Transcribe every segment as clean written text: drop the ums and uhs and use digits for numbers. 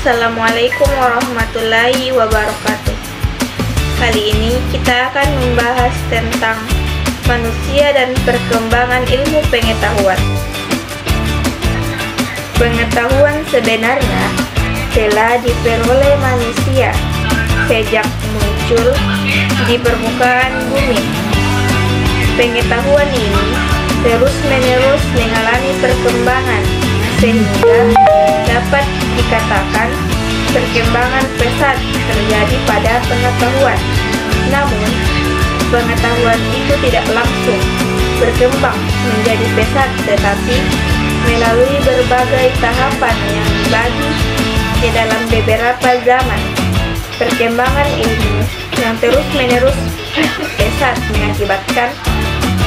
Assalamualaikum warahmatullahi wabarakatuh. Kali ini kita akan membahas tentang manusia dan perkembangan ilmu pengetahuan. Pengetahuan sebenarnya telah diperoleh manusia sejak muncul di permukaan bumi. Pengetahuan ini terus-menerus mengalami perkembangan sehingga dapat dikatakan perkembangan pesat terjadi pada pengetahuan. Namun, pengetahuan itu tidak langsung berkembang menjadi pesat, tetapi melalui berbagai tahapan yang dibagi di dalam beberapa zaman. Perkembangan ilmu yang terus-menerus pesat mengakibatkan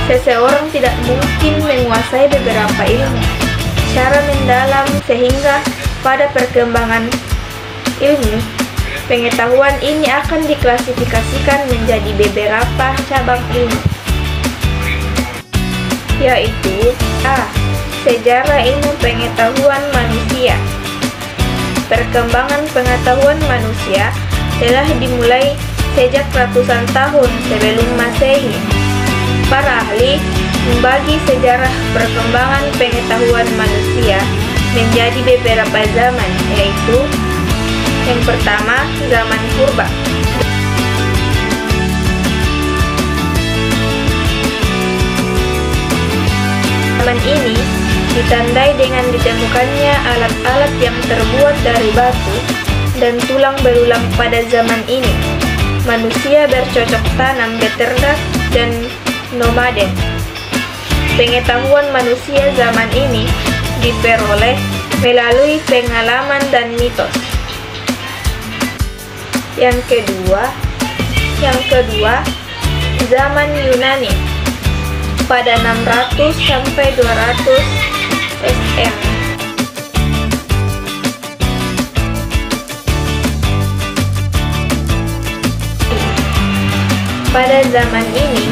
seseorang tidak mungkin menguasai beberapa ilmu secara mendalam, sehingga pada perkembangan ilmu, pengetahuan ini akan diklasifikasikan menjadi beberapa cabang ilmu, yaitu A. Sejarah ilmu pengetahuan manusia. Perkembangan pengetahuan manusia telah dimulai sejak ratusan tahun sebelum Masehi. Para ahli membagi sejarah perkembangan pengetahuan manusia menjadi beberapa zaman, yaitu yang pertama, zaman purba. Zaman ini ditandai dengan ditemukannya alat-alat yang terbuat dari batu dan tulang belulang. Pada zaman ini, manusia bercocok tanam, beternak, dan nomaden. Pengetahuan manusia zaman ini diperoleh melalui pengalaman dan mitos. Yang kedua, zaman Yunani pada 600 sampai 200 SM. Pada zaman ini,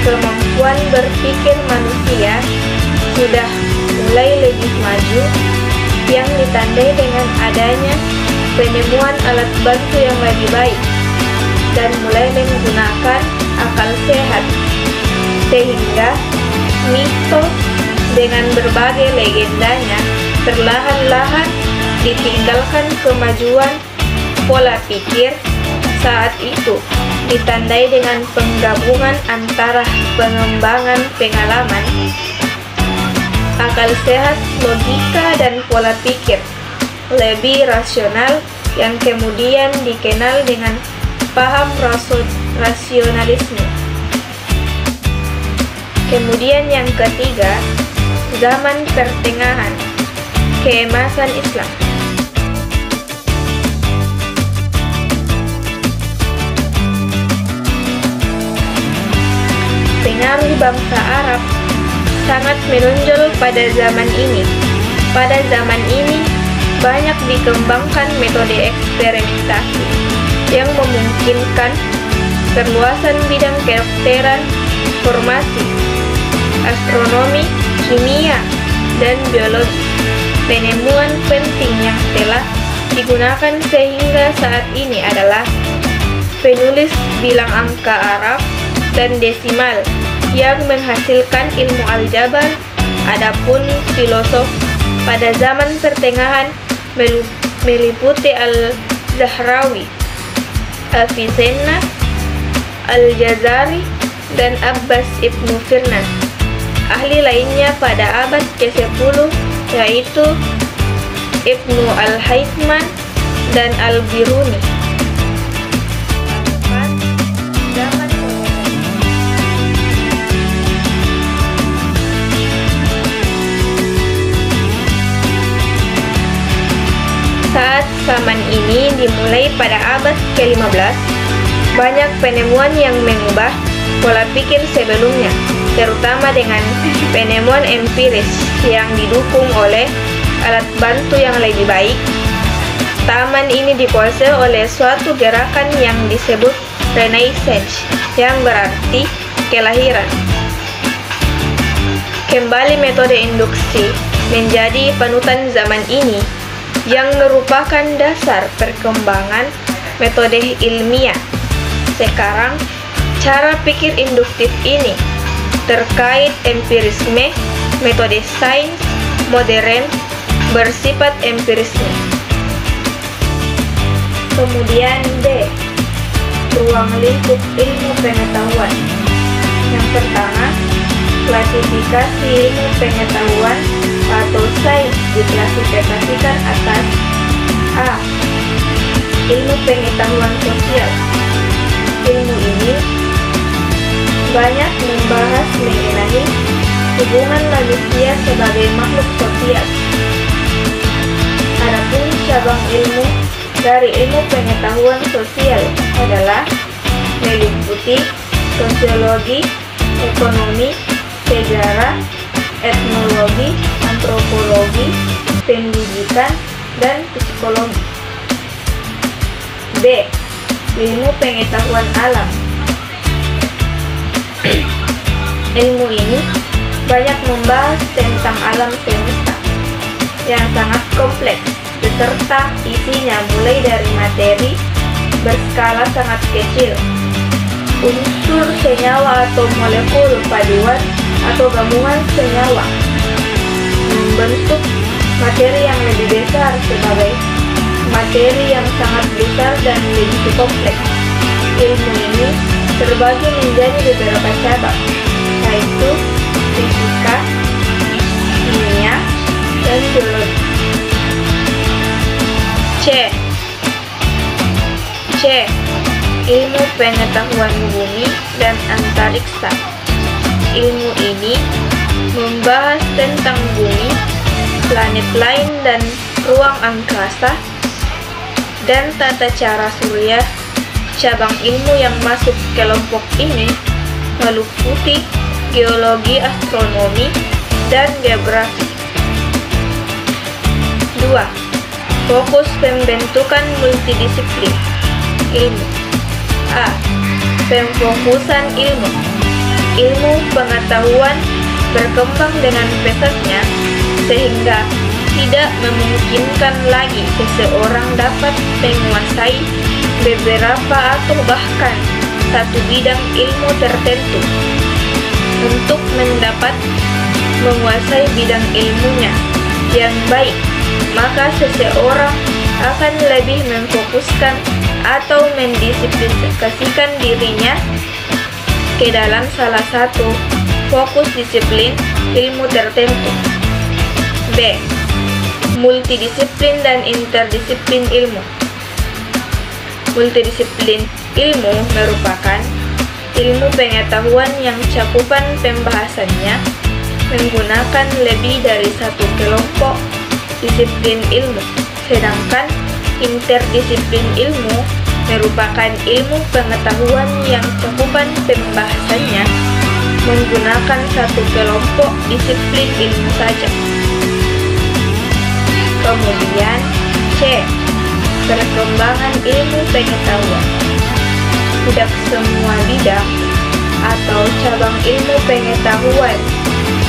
kemampuan berpikir manusia sudah mulai lebih maju, yang ditandai dengan adanya penemuan alat bantu yang lebih baik dan mulai menggunakan akal sehat, sehingga mitos dengan berbagai legendanya perlahan-lahan ditinggalkan. Kemajuan pola pikir saat itu ditandai dengan penggabungan antara pengembangan pengalaman, akal sehat, logika, dan pola pikir lebih rasional yang kemudian dikenal dengan paham rasionalisme. Kemudian yang ketiga, zaman pertengahan, keemasan Islam. Pengaruh bangsa Arab sangat menonjol pada zaman ini. Pada zaman ini, banyak dikembangkan metode eksperimentasi yang memungkinkan perluasan bidang kedokteran, farmasi, astronomi, kimia, dan biologi. Penemuan penting yang telah digunakan sehingga saat ini adalah penulis bilang angka Arab dan desimal yang menghasilkan ilmu aljabar. Adapun filosof pada zaman pertengahan meliputi Al-Zahrawi, Avicenna, Al-Jazari, dan Abbas Ibnu Firnas. Ahli lainnya pada abad ke-10 yaitu Ibnu Al-Haythman dan Al-Biruni. Saat zaman ini dimulai pada abad ke-15, banyak penemuan yang mengubah pola pikir sebelumnya, terutama dengan penemuan empiris yang didukung oleh alat bantu yang lebih baik. Taman ini dikuasai oleh suatu gerakan yang disebut Renaissance, yang berarti kelahiran. Kembali metode induksi menjadi panutan zaman ini, yang merupakan dasar perkembangan metode ilmiah. Sekarang, cara pikir induktif ini terkait empirisme, metode sains modern bersifat empirisme. Kemudian D. Ruang lingkup ilmu pengetahuan. Yang pertama, klasifikasi ilmu pengetahuan atau sains diklasifikasikan atas A. Ilmu pengetahuan sosial. Ilmu ini banyak membahas mengenai hubungan manusia sebagai makhluk sosial. Adapun cabang ilmu dari ilmu pengetahuan sosial adalah meliputi sosiologi, ekonomi, sejarah, etnologi, antropologi, pendidikan, dan psikologi. B. Ilmu pengetahuan alam. Ilmu ini banyak membahas tentang alam semesta yang sangat kompleks, beserta isinya mulai dari materi berskala sangat kecil, unsur senyawa atau molekul paduan atau gabungan senyawa, membentuk materi yang lebih besar sebagai materi yang sangat besar dan lebih kompleks. Ilmu ini terbagi menjadi beberapa cabang, yaitu fisika, kimia, dan biologi. C. Ilmu pengetahuan bumi dan antariksa. Ilmu ini membahas tentang bumi, planet lain dan ruang angkasa, dan tata cara surya. Cabang ilmu yang masuk kelompok ini meliputi geologi, astronomi, dan geografi. 2. Fokus pembentukan multidisiplin ilmu. A. Pemfokusan ilmu. Ilmu pengetahuan berkembang dengan pesatnya sehingga tidak memungkinkan lagi seseorang dapat menguasai beberapa atau bahkan satu bidang ilmu tertentu. Untuk mendapat menguasai bidang ilmunya yang baik, maka seseorang akan lebih memfokuskan atau mendisiplinasikan dirinya ke dalam salah satu fokus disiplin ilmu tertentu. B. Multidisiplin dan interdisiplin ilmu. Multidisiplin ilmu merupakan ilmu pengetahuan yang cakupan pembahasannya menggunakan lebih dari satu kelompok disiplin ilmu, sedangkan interdisiplin ilmu merupakan ilmu pengetahuan yang cakupan pembahasannya menggunakan satu kelompok disiplin ilmu saja. Kemudian C. Perkembangan ilmu pengetahuan. Tidak semua bidang atau cabang ilmu pengetahuan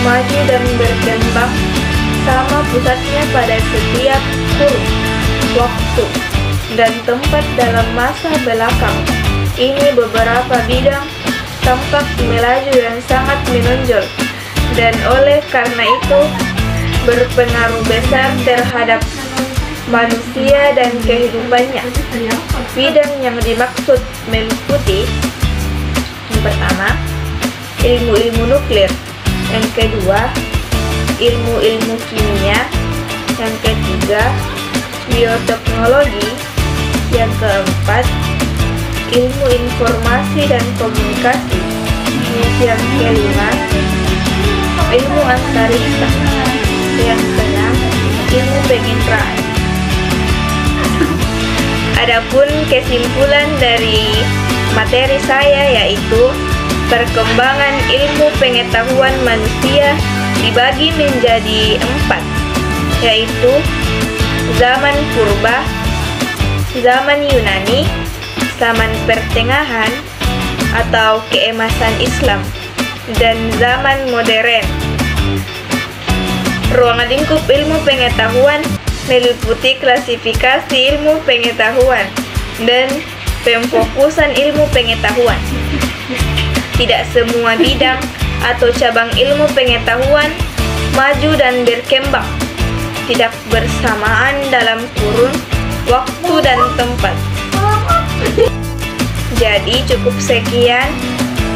maju dan berkembang sama pusatnya pada setiap kurun waktu dan tempat dalam masa belakang. Ini beberapa bidang tampak melaju dan sangat menonjol, dan oleh karena itu berpengaruh besar terhadap manusia dan kehidupannya. Bidang yang dimaksud meliputi yang pertama, ilmu-ilmu nuklir, yang kedua, ilmu-ilmu kimia, yang ketiga, bioteknologi, yang keempat, ilmu informasi dan komunikasi, yang kelima, ilmu antariksa, yang keenam, ilmu penginderaan. Adapun kesimpulan dari materi saya yaitu perkembangan ilmu pengetahuan manusia dibagi menjadi 4, yaitu zaman purba, zaman Yunani, zaman pertengahan atau keemasan Islam, dan zaman modern. Ruang lingkup ilmu pengetahuan meliputi klasifikasi ilmu pengetahuan dan pemfokusan ilmu pengetahuan. Tidak semua bidang atau cabang ilmu pengetahuan maju dan berkembang tidak bersamaan dalam kurun waktu dan tempat. Jadi cukup sekian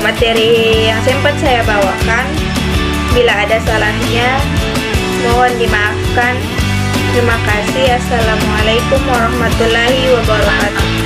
materi yang sempat saya bawakan. Bila ada salahnya, mohon dimaafkan. Terima kasih. Assalamualaikum warahmatullahi wabarakatuh.